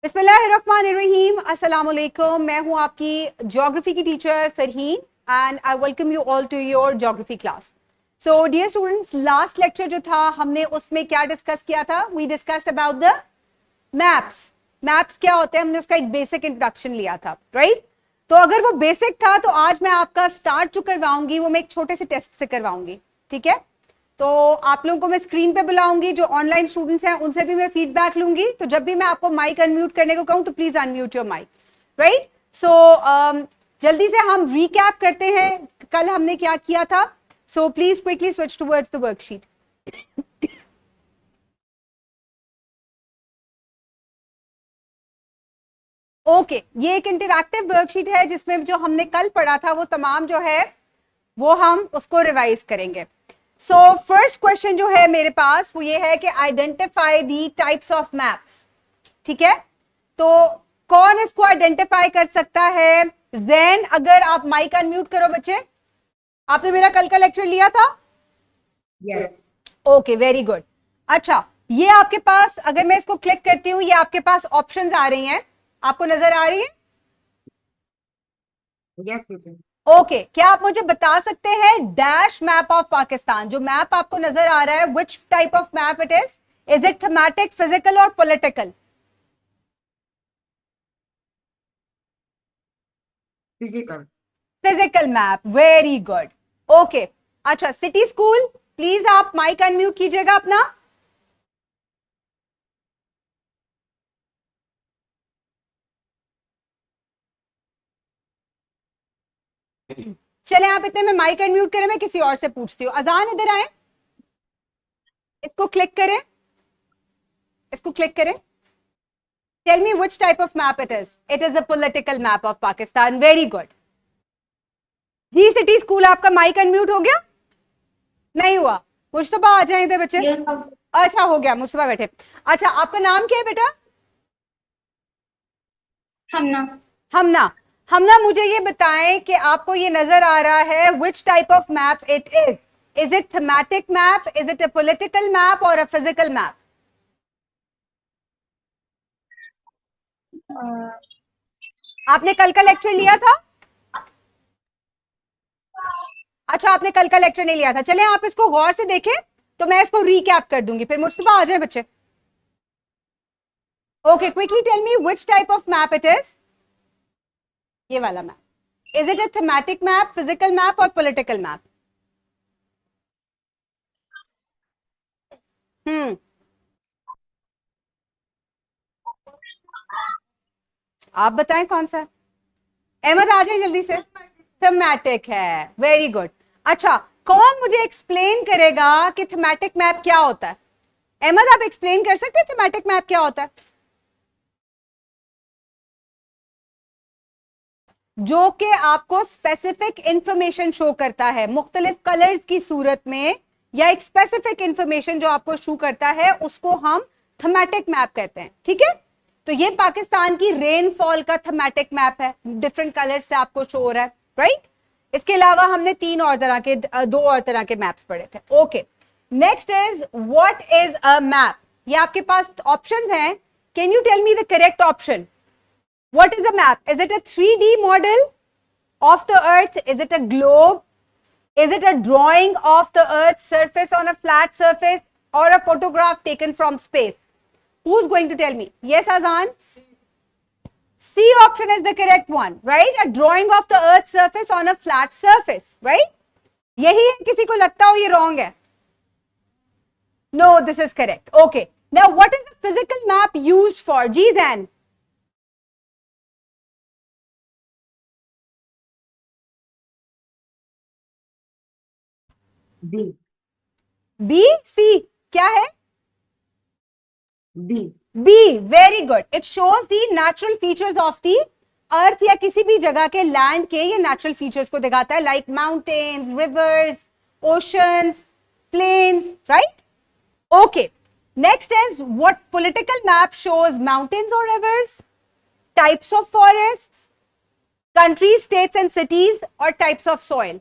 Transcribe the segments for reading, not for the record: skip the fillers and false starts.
बिस्मिल्लाहिर्रहमानिर्रहीम, अस्सलाम वालेकुम। मैं हूं आपकी ज्योग्राफी की teacher Farheen and I welcome you all to your geography class. So dear students, last lecture जो था हमने उसमें क्या डिस्कस किया था? We discussed about the maps. Maps क्या होते हैं, हमने उसका एक बेसिक इंट्रोडक्शन लिया था, राइट? तो अगर वो बेसिक था तो आज मैं आपका स्टार्ट जो करवाऊंगी वो मैं एक छोटे से टेस्ट से करवाऊंगी, ठीक है? तो आप लोगों को मैं स्क्रीन पे बुलाऊंगी, जो ऑनलाइन स्टूडेंट्स हैं उनसे भी मैं फीडबैक लूंगी। तो जब भी मैं आपको माइक अनम्यूट करने को कहूं तो please unmute your mic, right? So जल्दी से हम रीकैप करते हैं कल हमने क्या किया था। So please quickly switch towards the worksheet. Okay, ये एक इंटरैक्टिव वर्कशीट है जिसमें जो हमने कल पढ़ा था वो तमाम जो है वो हम उसको रिवाइज करेंगे। सो फर्स्ट क्वेश्चन जो है मेरे पास वो ये है कि identify the types of maps. ठीक है, तो कौन इसको आइडेंटिफाई कर सकता है? जैन, अगर आप माइक अनम्यूट करो बच्चे। आपने मेरा कल का लेक्चर लिया था? यस। Okay, very good. अच्छा, ये आपके पास अगर मैं इसको क्लिक करती हूँ, ये आपके पास ऑप्शंस आ रही हैं, आपको नजर आ रही है? Yes teacher. ओके, क्या आप मुझे बता सकते हैं डैश मैप ऑफ पाकिस्तान, जो मैप आपको नजर आ रहा है, which type of map it is it thematic, physical और political? Physical. Physical map, very good. Okay, अच्छा सिटी स्कूल, प्लीज आप माइक अनम्यूट कीजिएगा अपना। चले आप इतने में माइक अनम्यूट करें, मैं किसी और से पूछती हूँ। अजान इधर आए, इसको क्लिक करें, इसको क्लिक करें। Tell me which type of map it is a political map of Pakistan, very good. जी सिटी स्कूल, आपका माइक अनम्यूट हो गया? नहीं हुआ? मुश्तबा आ जाए इधर बच्चे। अच्छा हो गया, मुश्तबा बैठे। अच्छा, आपका नाम क्या है बेटा? हमना। हमना। हमना, मुझे ये बताएं कि आपको ये नजर आ रहा है which type of map it is it thematic map, is it a political map और अ फिजिकल मैप? आपने कल का लेक्चर लिया था? अच्छा, आपने कल का लेक्चर नहीं लिया था। चले आप इसको गौर से देखें, तो मैं इसको रीकैप कर दूंगी, फिर मुश्तबा आ जाए बच्चे। Okay, quickly tell me which type of map it is. ये वाला map, is it a thematic map, physical map और पॉलिटिकल मैप? हम्म, आप बताएं कौन सा है। अहमद आ जाए जल्दी से। थीमेटिक है, वेरी गुड। अच्छा, कौन मुझे एक्सप्लेन करेगा कि थीमेटिक मैप क्या होता है? अहमद, आप एक्सप्लेन कर सकते हैं थीमेटिक मैप क्या होता है? जो कि आपको स्पेसिफिक इंफॉर्मेशन शो करता है मुख्तलिफ कलर्स की सूरत में, या एक स्पेसिफिक इंफॉर्मेशन जो आपको शो करता है, उसको हम थीमेटिक मैप कहते हैं। ठीक है, तो ये पाकिस्तान की रेनफॉल का थीमेटिक मैप है, डिफरेंट कलर्स से आपको शो हो रहा है, राइट? इसके अलावा हमने तीन और तरह के, दो और तरह के मैप्स पढ़े थे। Okay, next is what is a map. ये आपके पास ऑप्शंस हैं, can you tell me the correct option? What is a map? Is it a 3D model of the earth? Is it a globe? Is it a drawing of the earth's surface on a flat surface, or a photograph taken from space? Who's going to tell me? Yes, Azan? C option is the correct one, right? A drawing of the earth's surface on a flat surface, right? यही है, किसी को लगता हो ये wrong है? No, this is correct. Okay. Now, what is the physical map used for? G, Zan? B. B, C, क्या है? B. B, very good. It shows the natural features of the earth, या किसी भी जगह के land के ये natural features को दिखाता है, like mountains, rivers, oceans, plains, right? Okay, next is what political map shows mountains और rivers, types of forest, countries, states and cities, और टाइप्स ऑफ सॉइल।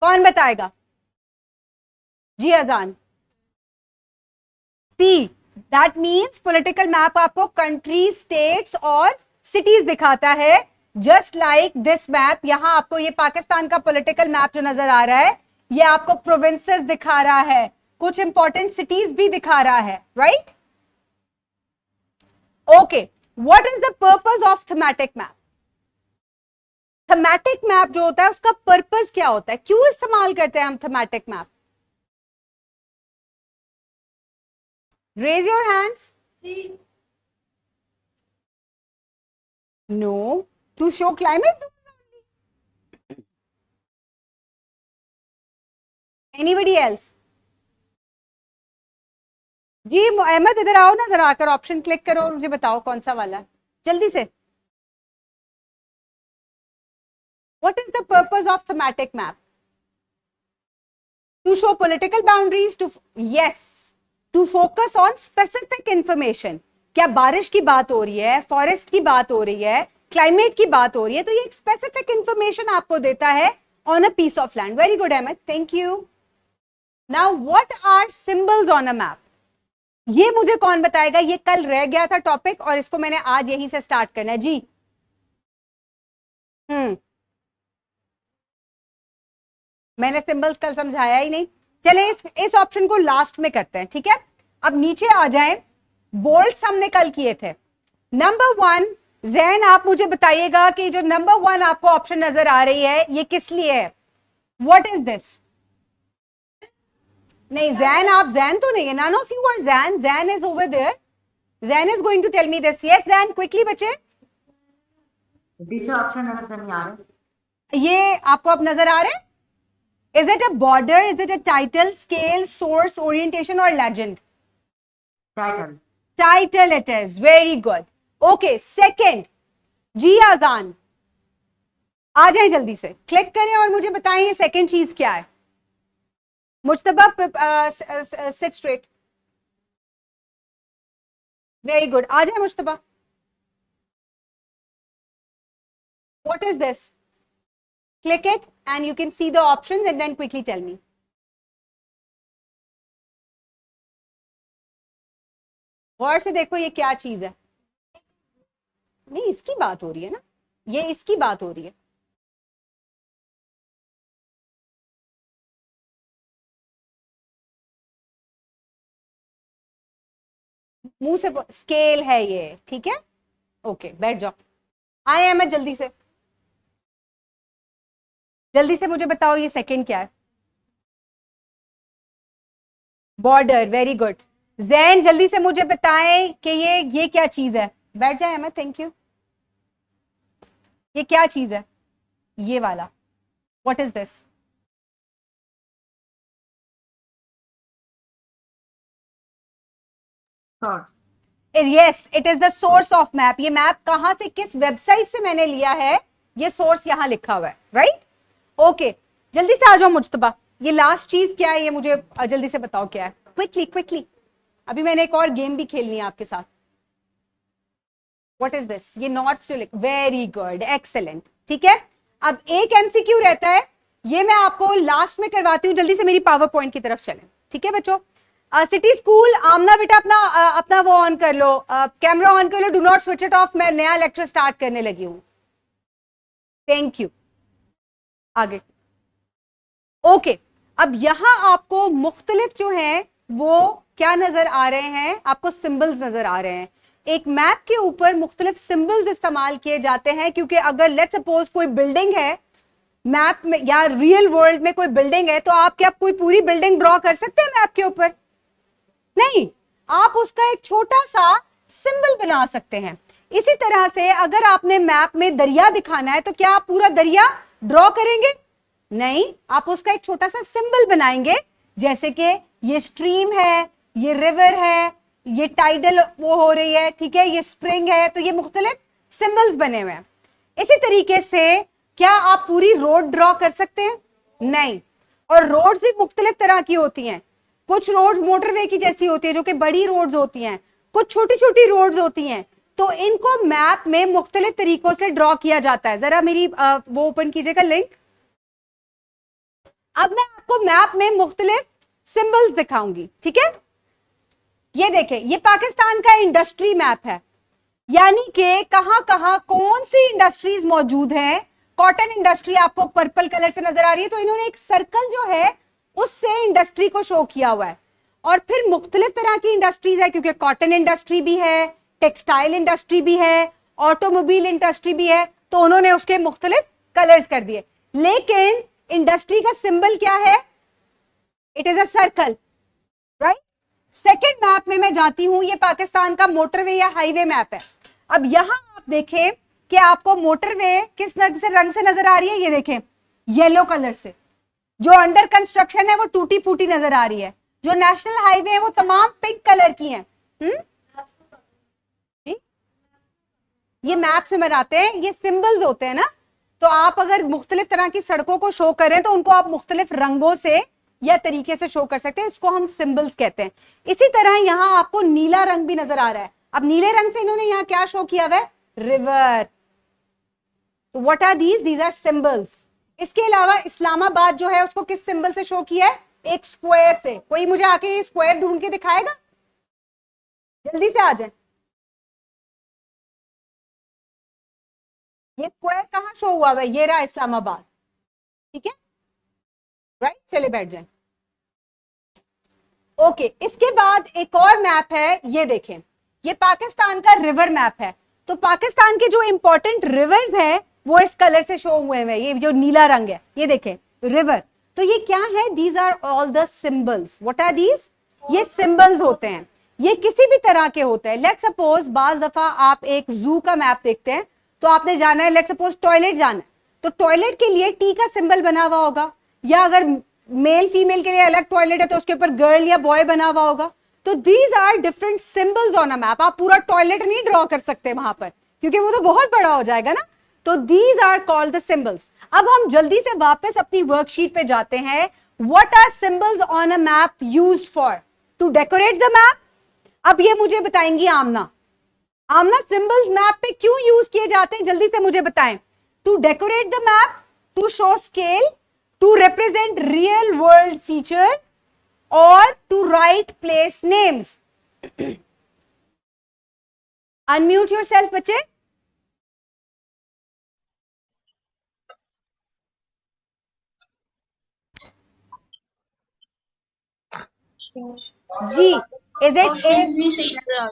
कौन बताएगा? जी Azan. C, that means political map आपको country, states और cities दिखाता है. Just like this map, यहां आपको ये पाकिस्तान का पॉलिटिकल मैप जो नजर आ रहा है, ये आपको प्रोविंसेस दिखा रहा है, कुछ इंपॉर्टेंट सिटीज भी दिखा रहा है, right? Okay, what is the purpose of thematic map? Thematic map जो होता है उसका पर्पस क्या होता है, क्यों इस्तेमाल करते हैं हम thematic map? Raise your hands. No, to show climate. Anybody else? जी अहमद इधर आओ ना, जरा आकर ऑप्शन क्लिक करो और मुझे बताओ कौन सा वाला है, जल्दी से. What is the purpose of thematic map? To show political boundaries, to focus on specific information. क्या बारिश की बात हो रही है, फॉरेस्ट की बात हो रही है, क्लाइमेट की बात हो रही है, तो ये एक स्पेसिफिक इंफॉर्मेशन आपको देता है on a piece of land. Very good Ahmed, thank you. Now what are symbols on a map? ये मुझे कौन बताएगा? ये कल रह गया था टॉपिक और इसको मैंने आज यहीं से स्टार्ट करना है. जी मैंने सिंबल्स कल समझाया ही नहीं. चले इस ऑप्शन को लास्ट में करते हैं, ठीक है? अब नीचे आ जाएं. बोल्ट्स हमने कल किए थे. नंबर 1, जैन आप मुझे बताइएगा कि जो नंबर 1 आपको ऑप्शन नजर आ रही है ये किस लिए है? What is this? नहीं जैन, आप जैन तो नहीं है. None of you are Zain. Zain is over there. Zain is going to tell me this. Yes Zain, quickly बच्चे. पीछे ऑप्शन नजर नहीं आ रहे. ये आपको अब नजर आ रहे हैं? Is it a border? Is it a title, scale, source, orientation or legend? Title. Title it is. Very good. Okay, second. जी आजान आ जाए जल्दी से, क्लिक करें और मुझे बताएं ये सेकंड चीज क्या है. Mujtaba sit straight. Very good, आ जाए Mujtaba. What is this? Click it and you can see the options and then quickly tell me. गौर से देखो ये क्या चीज है. नहीं इसकी बात हो रही है ना, ये इसकी बात हो रही है. मुंह से स्केल है ये, ठीक है? ओके बैठ जाओ. आए अहमद जल्दी से मुझे बताओ ये सेकंड क्या है? बॉर्डर. Very good. जैन जल्दी से मुझे बताएं कि ये क्या चीज है? बैठ जाए अहमद, थैंक यू. ये क्या चीज है ये वाला? What is this? Source. Yes, it is the source of map. ये मैप कहां से, किस वेबसाइट से मैंने लिया है, ये सोर्स यहां लिखा हुआ है, राइट? ओके जल्दी से आ जाओ मुज्तबा. ये लास्ट चीज क्या है ये मुझे जल्दी से बताओ क्या है. क्विकली. अभी मैंने एक और गेम भी खेलनी है आपके साथ. What is this? ये नॉर्थ से लिख. Very good, excellent. ठीक है, अब एक एमसीक्यू रहता है, ये मैं आपको लास्ट में करवाती हूँ. जल्दी से मेरी पावर पॉइंट की तरफ चलें, ठीक है बच्चों? सिटी स्कूल, आमना बेटा अपना वो ऑन कर लो, कैमरा ऑन कर लो. Do not switch it off. मैं नया लेक्चर स्टार्ट करने लगी हूँ. Thank you. आगे. ओके, अब यहां आपको मुख्तलिफ जो हैं वो क्या नजर आ रहे हैं? आपको सिंबल्स नजर आ रहे हैं. एक मैप के ऊपर मुख्तलिफ सिंबल्स इस्तेमाल किए जाते हैं, क्योंकि अगर लेट्स सपोज कोई बिल्डिंग है मैप में या रियल वर्ल्ड में कोई बिल्डिंग है, तो आप क्या कोई पूरी बिल्डिंग ड्रॉ कर सकते हैं मैप के ऊपर? नहीं, आप उसका एक छोटा सा सिंबल बना सकते हैं. इसी तरह से अगर आपने मैप में दरिया दिखाना है, तो क्या आप पूरा दरिया ड्रॉ करेंगे? नहीं, आप उसका एक छोटा सा सिंबल बनाएंगे, जैसे कि ये स्ट्रीम है, ये रिवर है, ये टाइडल वो हो रही है, ठीक है, ये स्प्रिंग है. तो ये मुख्तलिफ सिंबल्स बने हुए हैं. इसी तरीके से क्या आप पूरी रोड ड्रॉ कर सकते हैं? नहीं. और रोड्स भी मुख्तलिफ तरह की होती हैं. कुछ रोड्स मोटरवे की जैसी होती है जो कि बड़ी रोड्स होती हैं, कुछ छोटी छोटी रोड्स होती हैं. तो इनको मैप में मुख्तलिफ तरीकों से ड्रॉ किया जाता है. जरा मेरी वो ओपन कीजिएगा लिंक. अब मैं आपको मैप में मुख्तलिफ सिंबल्स दिखाऊंगी, ठीक है? ये देखें, ये पाकिस्तान का इंडस्ट्री मैप है, यानी कि कहां कहां कौन सी इंडस्ट्रीज मौजूद हैं। कॉटन इंडस्ट्री आपको पर्पल कलर से नजर आ रही है, तो इन्होंने एक सर्कल जो है उससे इंडस्ट्री को शो किया हुआ है। और फिर मुख्तलिफ तरह की इंडस्ट्रीज है, क्योंकि कॉटन इंडस्ट्री भी है, टेक्सटाइल इंडस्ट्री भी है, ऑटोमोबाइल इंडस्ट्री भी है, तो उन्होंने उसके मुख्तलिफ कलर्स कर दिए। लेकिन इंडस्ट्री का सिंबल क्या है? It is a circle, right. Second map में मैं जाती हूं, ये पाकिस्तान का मोटरवे या हाईवे मैप है। अब यहां आप देखें कि आपको मोटरवे किस रंग से नजर आ रही है, ये देखें येलो कलर से। जो अंडर कंस्ट्रक्शन है वो टूटी फूटी नजर आ रही है, जो नेशनल हाईवे है वो तमाम पिंक कलर की हैं। ये मैप से बनाते हैं, ये सिंबल्स होते हैं ना, तो आप अगर मुख्तलिफ तरह की सड़कों को शो करें तो उनको आप मुख्तलिफ रंगों से या तरीके से शो कर सकते हैं, इसको हम सिंबल्स कहते हैं। इसी तरह यहां आपको नीला रंग भी नजर आ रहा है। अब नीले रंग से इन्होंने यहां क्या शो किया हुआ है? River. What are these are symbols. इसके अलावा इस्लामाबाद जो है उसको किस सिंबल से शो किया है? एक स्क्वायर से। कोई मुझे आके स्क्वायर ढूंढ के दिखाएगा? जल्दी से आ जाए। ये स्क्वायर कहां शो हुआ है? ये रहा इस्लामाबाद, ठीक है, राइट। चले बैठ जाए। ओके, इसके बाद एक और मैप है, ये देखें, ये पाकिस्तान का रिवर मैप है। तो पाकिस्तान के जो इंपॉर्टेंट रिवर्स है वो इस कलर से शो हुए हैं, ये जो नीला रंग है, ये देखें रिवर। तो ये क्या है? These are all the symbols. What are these? ये सिंबल्स होते हैं, ये किसी भी तरह के होते हैं। लेट्स सपोज बाज दफा आप एक जू का मैप देखते हैं, तो आपने जाना है, लेट्स सपोज टॉयलेट जाना है, तो टॉयलेट के लिए टी का सिंबल बना हुआ होगा, या अगर मेल फीमेल के लिए अलग टॉयलेट है तो उसके ऊपर गर्ल या बॉय बना हुआ होगा। तो these are different symbols on a map. आप पूरा टॉयलेट नहीं ड्रॉ कर सकते वहां पर, क्योंकि वो तो बहुत बड़ा हो जाएगा ना। तो these are called the symbols. अब हम जल्दी से वापस अपनी वर्कशीट पे जाते हैं। What are symbols on a map used for? To decorate the map. अब ये मुझे बताएंगी आमना। आमना, सिंबल्स मैप पे क्यों यूज किए जाते हैं, जल्दी से मुझे बताएं। To decorate the map, to show scale, to represent real world feature, और to write place names. Unmute yourself बच्चे। जी, इज इट ए?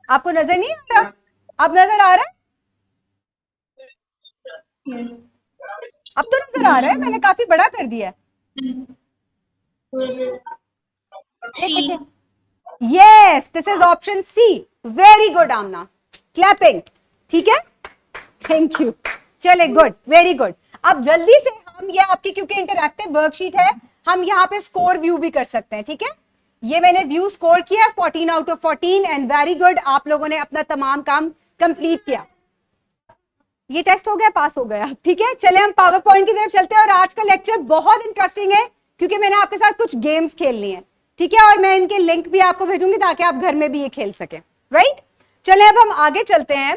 आपको नजर नहीं आ रहा? अब नजर आ रहा है? अब तो नजर आ रहा है, मैंने काफी बड़ा कर दिया है। Yes, this is option C. Very good Amna, clapping, ठीक है, थैंक यू। चले, गुड, वेरी गुड। अब जल्दी से हम ये आपकी, क्योंकि इंटरैक्टिव वर्कशीट है, हम यहाँ पे स्कोर व्यू भी कर सकते हैं, ठीक है। ये मैंने व्यू स्कोर किया 14 out of 14 and very good. आप लोगों ने अपना तमाम काम कंप्लीट किया। ये टेस्ट हो गया, पास हो गया, ठीक है। चले हम पावर पॉइंट की तरफ चलते हैं। और आज का लेक्चर बहुत इंटरेस्टिंग है, क्योंकि मैंने आपके साथ कुछ गेम्स खेलनी है, ठीक है, और मैं इनके लिंक भी आपको भेजूंगी ताकि आप घर में भी ये खेल सके, राइट। चले अब हम आगे चलते हैं।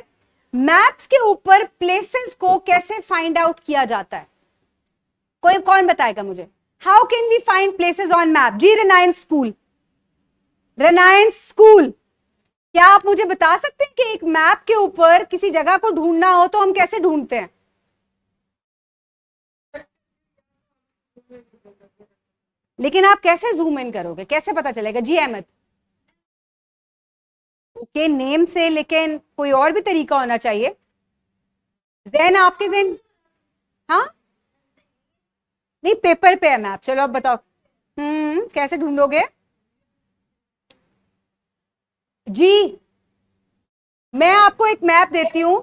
मैप्स के ऊपर प्लेसेस को कैसे फाइंड आउट किया जाता है? कोई कौन बताएगा मुझे? How can we find places on map? जी, रिनायंस स्कूल। रिनायंस स्कूल, क्या आप मुझे बता सकते हैं कि एक मैप के ऊपर किसी जगह को ढूंढना हो तो हम कैसे ढूंढते हैं? लेकिन आप कैसे जूम इन करोगे, कैसे पता चलेगा? जी अहमद। ओके, नेम से, लेकिन कोई और भी तरीका होना चाहिए। जैन, आपके जैन? हाँ, नहीं, पेपर पे है मैप। चलो अब बताओ, कैसे ढूंढोगे? जी, मैं आपको एक मैप देती हूं,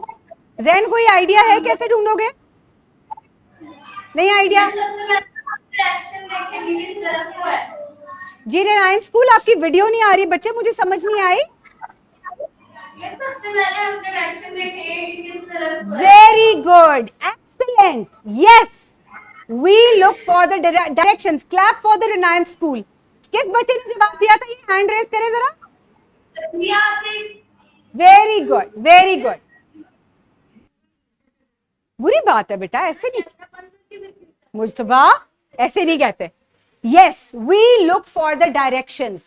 जैन कोई आइडिया है कैसे ढूंढोगे? नहीं आइडिया? जी नारायण स्कूल, आपकी वीडियो नहीं आ रही बच्चे, मुझे समझ नहीं आई। सबसे पहले हम डायरेक्शन देखेंगे कि किस तरफ है। Very good, excellent, yes, we look for the directions. Clap for the Renaissance school. किस बच्चे ने जवाब दिया था? ये हैंड रेज करे जरा। Very good, very good. बुरी बात है बेटा, ऐसे नहीं, मुस्तफा ऐसे नहीं कहते। Yes, we look for the directions.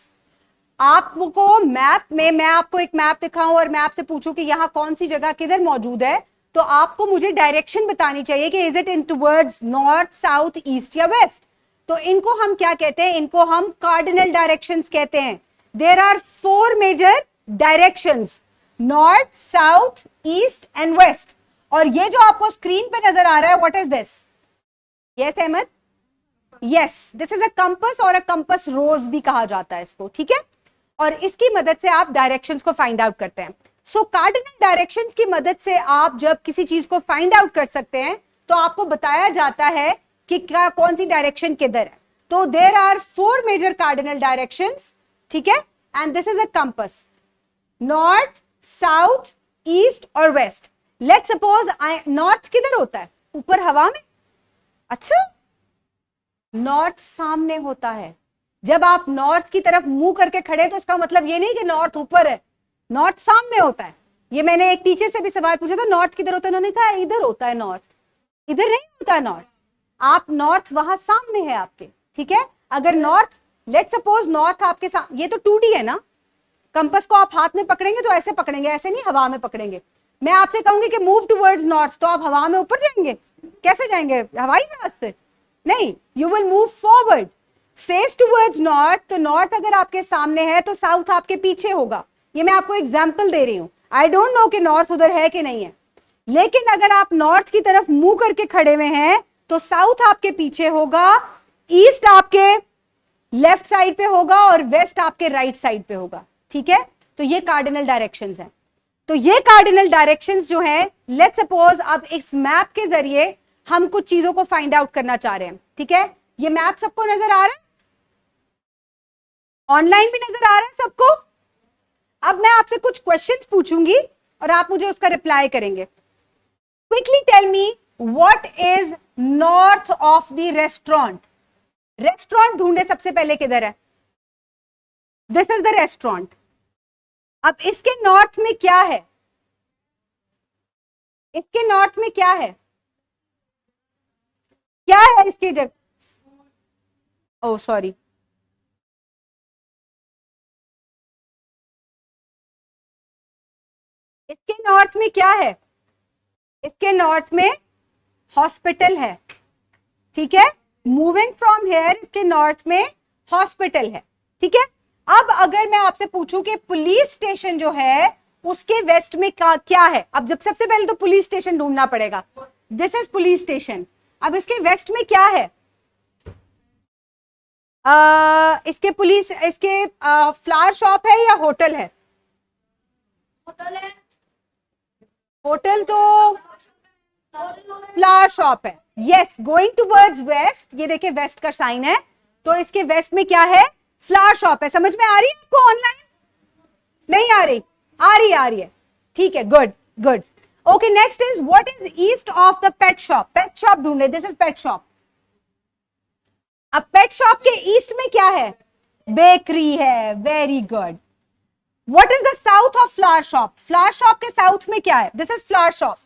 आपको मैप में, मैं आपको एक मैप दिखाऊं और मैं आपसे पूछूं कि यहाँ कौन सी जगह किधर मौजूद है, तो आपको मुझे डायरेक्शन बतानी चाहिए कि is it in towards north, south, east या वेस्ट। तो इनको हम क्या कहते हैं? इनको हम कार्डिनल डायरेक्शंस कहते हैं। There are 4 major directions, north, south, east and west. और ये जो आपको स्क्रीन पे नजर आ रहा है, what is this? Yes Ahmed, yes, this is a compass और अ कंपास रोज भी कहा जाता है इसको, ठीक है। और इसकी मदद से आप डायरेक्शंस को फाइंड आउट करते हैं। सो कार्डिनल डायरेक्शंस की मदद से आप जब किसी चीज को फाइंड आउट कर सकते हैं तो आपको बताया जाता है कि क्या कौन सी डायरेक्शन किधर है। तो there are 4 major cardinal directions, ठीक है, and this is a compass, north, south, east और वेस्ट। लेट्स सपोज नॉर्थ किधर होता है? ऊपर हवा में। अच्छा, नॉर्थ सामने होता है। जब आप नॉर्थ की तरफ मुंह करके खड़े तो इसका मतलब ये नहीं कि नॉर्थ ऊपर है, नॉर्थ सामने होता है। ये मैंने एक टीचर से भी सवाल पूछा था, नॉर्थ किधर होता है? उन्होंने कहा इधर होता है नॉर्थ। इधर नहीं होता है नॉर्थ, आप नॉर्थ वहां सामने है आपके, ठीक है। अगर नॉर्थ, लेट्स सपोज नॉर्थ आपके सामने, ये तो 2D है ना, कंपास को आप हाथ में पकड़ेंगे तो ऐसे पकड़ेंगे, ऐसे नहीं हवा में पकड़ेंगे। मैं आपसे कहूंगी कि मूव टुवर्ड्स नॉर्थ, तो आप हवा में ऊपर जाएंगे? कैसे जाएंगे? हवाई जहाज से नहीं, you will move forward, face towards north. तो नॉर्थ अगर आपके सामने है तो साउथ आपके पीछे होगा। ये मैं आपको एग्जांपल दे रही हूं, आई डोंट नो कि नॉर्थ उधर है कि नहीं है, लेकिन अगर आप नॉर्थ की तरफ मुंह करके खड़े हुए हैं तो साउथ आपके पीछे होगा, ईस्ट आपके लेफ्ट साइड पे होगा और वेस्ट आपके राइट साइड पे होगा, ठीक है। तो ये कार्डिनल डायरेक्शंस हैं। तो ये कार्डिनल डायरेक्शंस जो है, लेट्स सपोज अब इस मैप के जरिए हम कुछ चीजों को फाइंड आउट करना चाह रहे हैं, ठीक है। ये मैप सबको नजर आ रहा है? ऑनलाइन भी नजर आ रहा है सबको? अब मैं आपसे कुछ क्वेश्चंस पूछूंगी और आप मुझे उसका रिप्लाई करेंगे। Quickly tell me what is north of the restaurant? Restaurant ढूंढे सबसे पहले किधर है? This is the restaurant. अब इसके नॉर्थ में क्या है? इसके नॉर्थ में क्या है? क्या है इसकी जगह? ओह सॉरी, इसके नॉर्थ में क्या है? इसके नॉर्थ में हॉस्पिटल है, ठीक है। मूविंग फ्रॉम हेयर, इसके नॉर्थ में हॉस्पिटल है, ठीक है। अब अगर मैं आपसे पूछूं कि पुलिस स्टेशन जो है उसके वेस्ट में क्या है? अब जब सबसे पहले तो पुलिस स्टेशन ढूंढना पड़ेगा। This is police station. अब इसके वेस्ट में क्या है? इसके पुलिस, इसके फ्लावर शॉप है या होटल है? होटल है, होटल तो फ्लावर शॉप है। यस, गोइंग टुवर्ड्स वेस्ट, ये देखिए वेस्ट का साइन है, तो इसके वेस्ट में क्या है? फ्लावर शॉप है। समझ में आ रही है आपको? ऑनलाइन नहीं आ रही? आ रही है, ठीक है, good good. Okay, next is what is east of the pet shop? Pet shop ढूंढे, दिस इज पेट शॉप। अब पेट शॉप के ईस्ट में क्या है? बेकरी है, very good. What is the south of flower shop? Flower shop के south में क्या है? This is flower shop.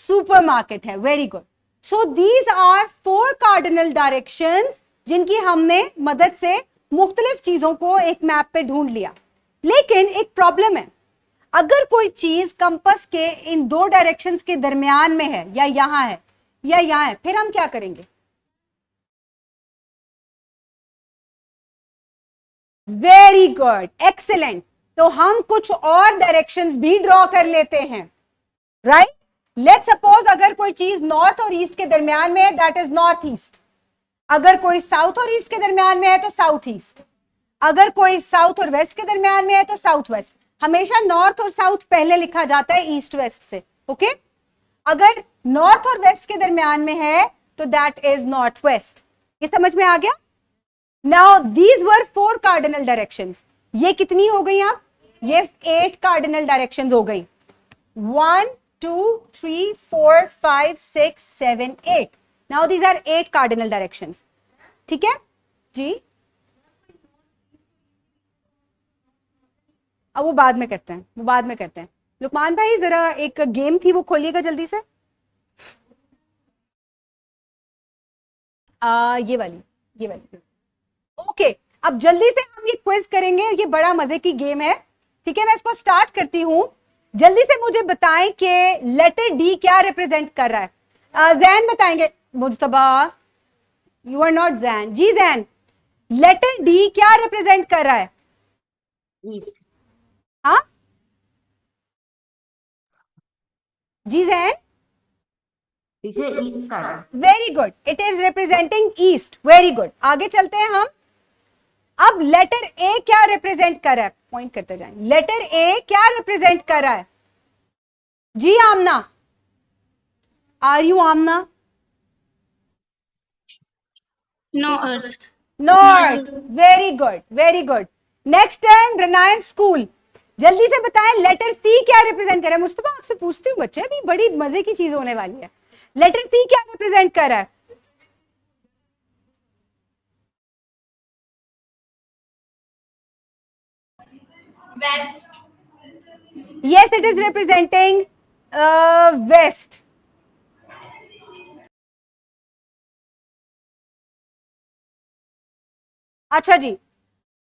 Supermarket है, very good. So these are 4 cardinal directions जिनकी हमने मदद से मुख्तलिफ चीजों को एक मैप पे ढूंढ लिया। लेकिन एक प्रॉब्लम है, अगर कोई चीज कंपास के इन 2 डायरेक्शंस के दरमियान में है, या यहां है या यहां है, फिर हम क्या करेंगे? Very good, excellent. तो हम कुछ और डायरेक्शंस भी ड्रॉ कर लेते हैं, राइट। लेट्स सपोज अगर कोई चीज नॉर्थ और ईस्ट के दरमियान में है, दैट इज नॉर्थ ईस्ट। अगर कोई साउथ और ईस्ट के दरमियान में है तो साउथ ईस्ट। अगर कोई साउथ और वेस्ट के दरमियान में है तो साउथ वेस्ट। हमेशा नॉर्थ और साउथ पहले लिखा जाता है ईस्ट वेस्ट से, ओके। अगर नॉर्थ और वेस्ट के दरमियान में है तो दैट इज नॉर्थ वेस्ट। ये समझ में आ गया? Now these were 4 cardinal directions. ये कितनी हो गई? आप ये 8 कार्डिनल डायरेक्शंस हो गई। 1 2 3 4 5 6 7 8। Now these are 8 cardinal directions, ठीक है जी। अब वो बाद में करते हैं, वो बाद में करते हैं। लुकमान भाई जरा एक गेम थी वो खोलिएगा जल्दी से। ये वाली। ओके, अब जल्दी से हम ये क्विज करेंगे, ये बड़ा मजे की गेम है, ठीक है। मैं इसको स्टार्ट करती हूं। जल्दी से मुझे बताएं कि लेटर डी क्या रिप्रेजेंट कर रहा है। जैन बताएंगे। Mujtaba, you are not Zain. जी जैन, लेटर डी क्या रिप्रेजेंट कर रहा है? ईस्ट। हाँ जी जैन, पीछे ईस्ट का है। Very good, it is representing east. Very good, आगे चलते हैं हम। अब लेटर ए क्या रिप्रेजेंट कर रहा है? पॉइंट करते जाएं। लेटर ए क्या रिप्रेजेंट कर रहा है? जी Amna, are you Amna? North. North, very good very good. Next turn renaissance school. जल्दी से बताएं लेटर सी क्या रिप्रेजेंट कर रहा है? मुस्तफा आपसे पूछती हूँ बच्चे, अभी बड़ी मजे की चीज होने वाली है। लेटर सी क्या रिप्रेजेंट कर रहा है? Waste. Yes, it is representing west. अच्छा जी,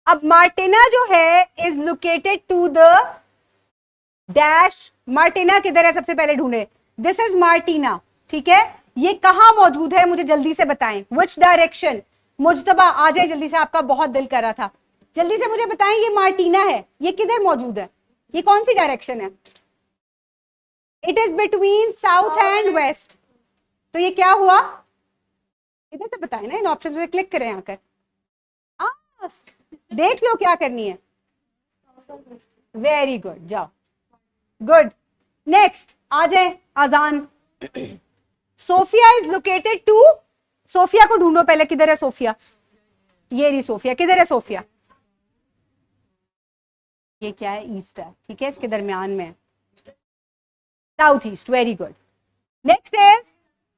अब मार्टिना जो है is located to the dash. Martina किधर है? सबसे पहले ढूंढे। दिस इज मार्टिना, ठीक है। ये कहां मौजूद है मुझे जल्दी से बताएं। Which direction? मुज्तबा आ जाए जल्दी से, आपका बहुत दिल कर रहा था। जल्दी से मुझे बताएं, ये मार्टिना है, ये किधर मौजूद है? ये कौन सी डायरेक्शन है? It is between south and west. तो ये क्या हुआ? इधर से बताएं ना, इन ऑप्शन पे क्लिक करें आकर। देख लो क्या करनी है। वेरी गुड, जाओ। गुड, नेक्स्ट आ जाए। Azan. Sofia is located to. Sofia को ढूंढो पहले, किधर है सोफिया? ये रही सोफिया। किधर है सोफिया? ये क्या है? ईस्ट है, ठीक है, इसके दरमियान में है। South east, very good. Next is,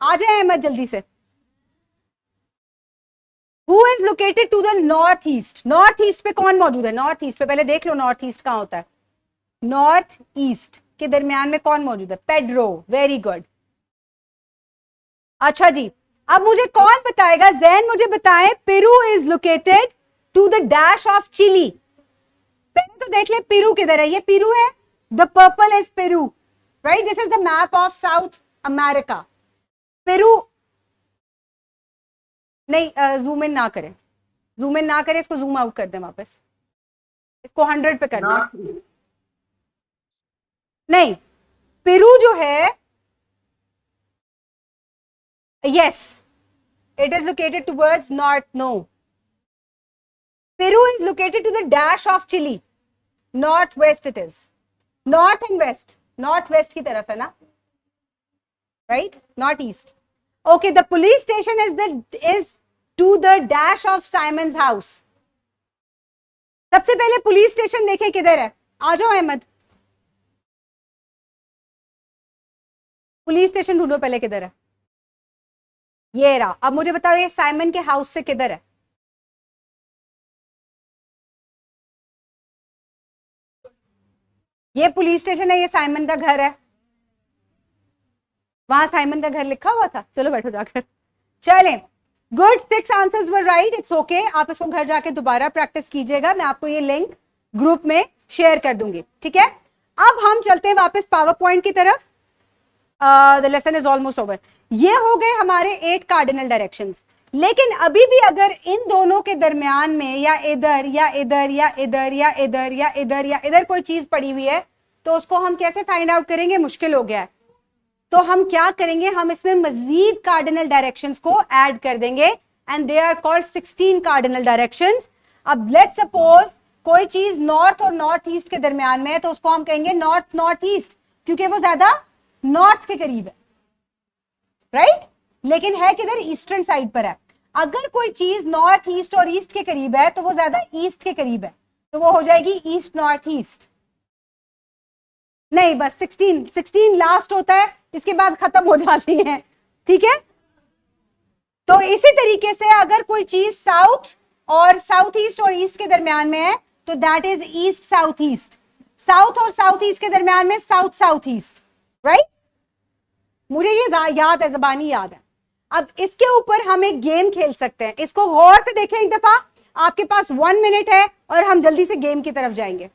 आ जाए अहमद जल्दी से। Who is located to the north east? North east पे कौन मौजूद है? नॉर्थ ईस्ट पे पहले देख लो, नॉर्थ ईस्ट कहां होता है? नॉर्थ ईस्ट के दरमियान में कौन मौजूद है? Pedro, very good. अच्छा जी, अब मुझे कौन बताएगा? जैन मुझे बताएं, Peru is located to the dash of Chile. पहले तो देख ले पेरू किधर है। ये पेरू है, the purple is Peru, right? This is the map of south America. Peru नहीं, जूम इन ना करें, जूम इन ना करें, इसको जूम आउट कर दें वापस, इसको 100 पे कर दें। North east. नहीं, पेरू जो है, yes, it is located towards north. No, Peru is located to the dash of Chile. North west it is. North and west, north west की तरफ है ना, right? North east. Okay, the police station is to the dash of Simon's house. सबसे पहले police station देखे किधर है? आ जाओ अहमद, पुलिस स्टेशन ढूंढो पहले किधर है। ये रहा। अब मुझे बताओ, ये साइमन के हाउस से किधर है? ये पुलिस स्टेशन है, ये साइमन का घर है। वहां साइमन का घर लिखा हुआ था। चलो बैठो जाकर। चलें, good, 6 answers were right. It's okay, आप इसको घर जाके दोबारा प्रैक्टिस कीजिएगा। मैं आपको ये लिंक ग्रुप में शेयर कर दूंगी, ठीक है। अब हम चलते हैं वापस पावर पॉइंट की तरफ। The lesson is almost over. ये हो गए हमारे 8 कार्डिनल डायरेक्शंस। लेकिन अभी भी अगर इन दोनों के दरमियान में या इधर या इधर या इधर या इधर या इधर या इधर कोई चीज पड़ी हुई है, तो उसको हम कैसे फाइंड आउट करेंगे? मुश्किल हो गया है। तो हम क्या करेंगे? हम इसमें मजीद कार्डिनल डायरेक्शंस को ऐड कर देंगे, and they are called 16 cardinal directions. अब लेट्स सपोज कोई चीज नॉर्थ और नॉर्थ ईस्ट के दरमियान में है, तो उसको हम कहेंगे नॉर्थ नॉर्थ ईस्ट, क्योंकि वो ज्यादा नॉर्थ के करीब है, राइट? लेकिन है किधर? ईस्टर्न साइड पर है। अगर कोई चीज नॉर्थ ईस्ट और ईस्ट के करीब है, तो वो ज्यादा ईस्ट के करीब है, तो वो हो जाएगी ईस्ट नॉर्थ ईस्ट। नहीं, बस 16 लास्ट होता है, इसके बाद खत्म हो जाती है, ठीक है। तो इसी तरीके से अगर कोई चीज साउथ ईस्ट और ईस्ट के दरमियान में है, तो that is east south east. South और साउथ ईस्ट के दरमियान में साउथ साउथ ईस्ट, राइट? मुझे ये याद है, जबानी याद है। अब इसके ऊपर हम एक गेम खेल सकते हैं। इसको गौर से देखें एक दफा। आपके पास 1 मिनट है और हम जल्दी से गेम की तरफ जाएंगे।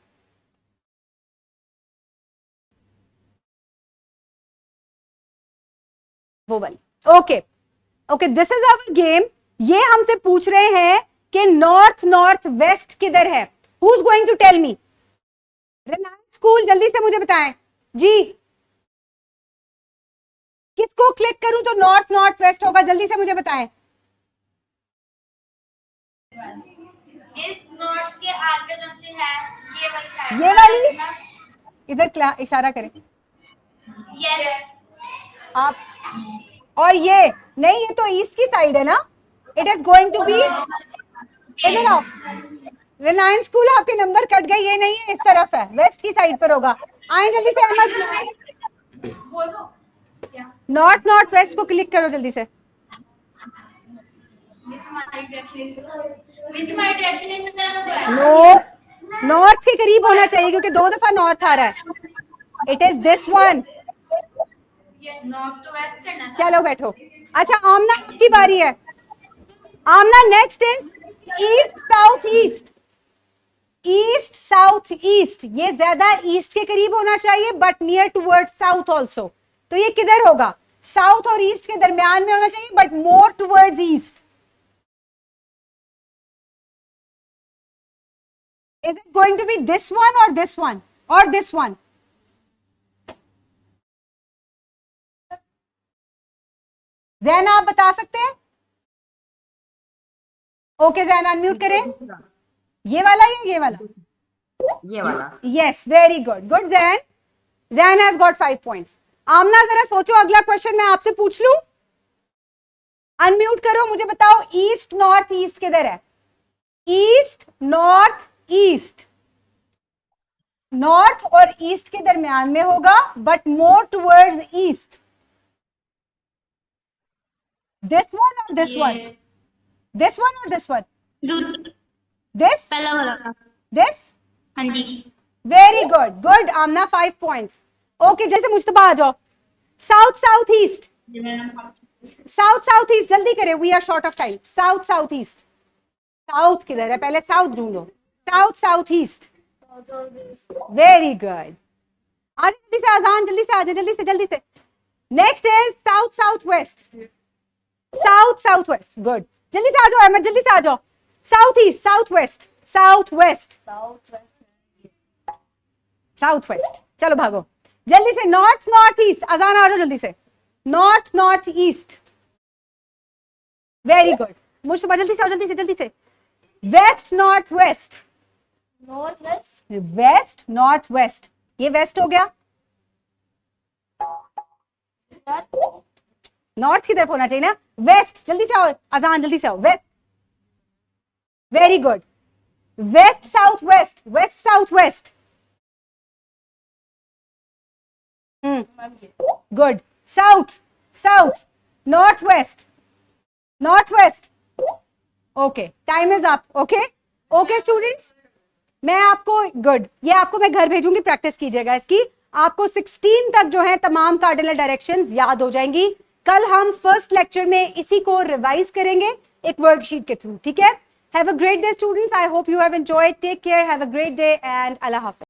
वो वाली। Okay okay, this is our game. ये हमसे पूछ रहे हैं कि नॉर्थ नॉर्थ वेस्ट किधर है। Who is going to tell me? Reliance school, जल्दी से मुझे बताएं जी। किसको क्लिक करूं तो नॉर्थ नॉर्थ वेस्ट होगा? जल्दी से मुझे बताएं। इस नॉट के आगे जो से है ये वाली साइड, ये वाली? इधर क्या इशारा करें यस आप? और ये नहीं, ये तो ईस्ट की साइड है ना। It is going to be, इधर आओ। रिलायंस स्कूल आपके नंबर कट गए, ये नहीं है, इस तरफ है, वेस्ट की साइड पर होगा। आए जल्दी से अहमद, बोल दो क्या? नॉर्थ नॉर्थ वेस्ट को क्लिक करो जल्दी से। मिस हमारी डायरेक्शन इस तरफ है। नो, नॉर्थ के करीब होना चाहिए क्योंकि 2 दफा नॉर्थ आ रहा है। It is this one. ये नॉर्थ टू वेस्ट है ना। चलो बैठो। अच्छा आमना की बारी है। Amna next is east south east. East south east, ये ज्यादा ईस्ट के करीब होना चाहिए but near toward south also. तो ये किधर होगा? साउथ और ईस्ट के दरमियान में होना चाहिए but more towards east. Is it going to be this one और दिस वन और दिस वन? जैन आप बता सकते हैं? ओके जैन अनम्यूट करें। ये वाला या ये वाला? ये वाला। Yes, very good, good Jain. Jain has got 5 points. Amna जरा सोचो, अगला क्वेश्चन मैं आपसे पूछ लूं। अनम्यूट करो, मुझे बताओ ईस्ट नॉर्थ ईस्ट किधर है? ईस्ट नॉर्थ ईस्ट, नॉर्थ और ईस्ट के दरमियान में होगा but more towards east. This one और दिस वन? दिस वन और दिस वन? दिस, पहला वाला। दिस। हाँ जी। Very good, good Amna, 5 points. Okay जैसे मुझतबा आ जाओ। South south east, south south east, जल्दी करें, we are short of time. South south east, south किधर है? पहले साउथ ढूंढो। South south east, very good. आज जल्दी से आजान, जल्दी से आ जाओ, जल्दी से जल्दी से। Next is south south west. South south west, good. जल्दी से आ जाओ अहमद, जल्दी से आ जाओ। South east, south west, south waste, south waste, चलो भागो जल्दी से। नॉर्थ नॉर्थ ईस्ट, अजान आ जाओ जल्दी से। North north east, very good. मुझसे जल्दी से आओ, जल्दी से जल्दी से। Waste north west, north waste, waste north waste, ये वेस्ट हो गया। नॉर्थ की तरफ होना चाहिए ना, वेस्ट। जल्दी से आओ अजान, जल्दी से आओ। West, very good. West south west, west south west, good. South south, north west, north west. Okay, time is up. Okay okay students, मैं आपको, गुड, ये आपको मैं घर भेजूंगी, प्रैक्टिस कीजिएगा इसकी। आपको 16 तक जो है तमाम कार्डिनल डायरेक्शंस याद हो जाएंगी। कल हम फर्स्ट लेक्चर में इसी को रिवाइज करेंगे एक वर्कशीट के थ्रू, ठीक है? Have a great day students, I hope you have enjoyed. Take care, have a great day and अल्लाह हाफिज।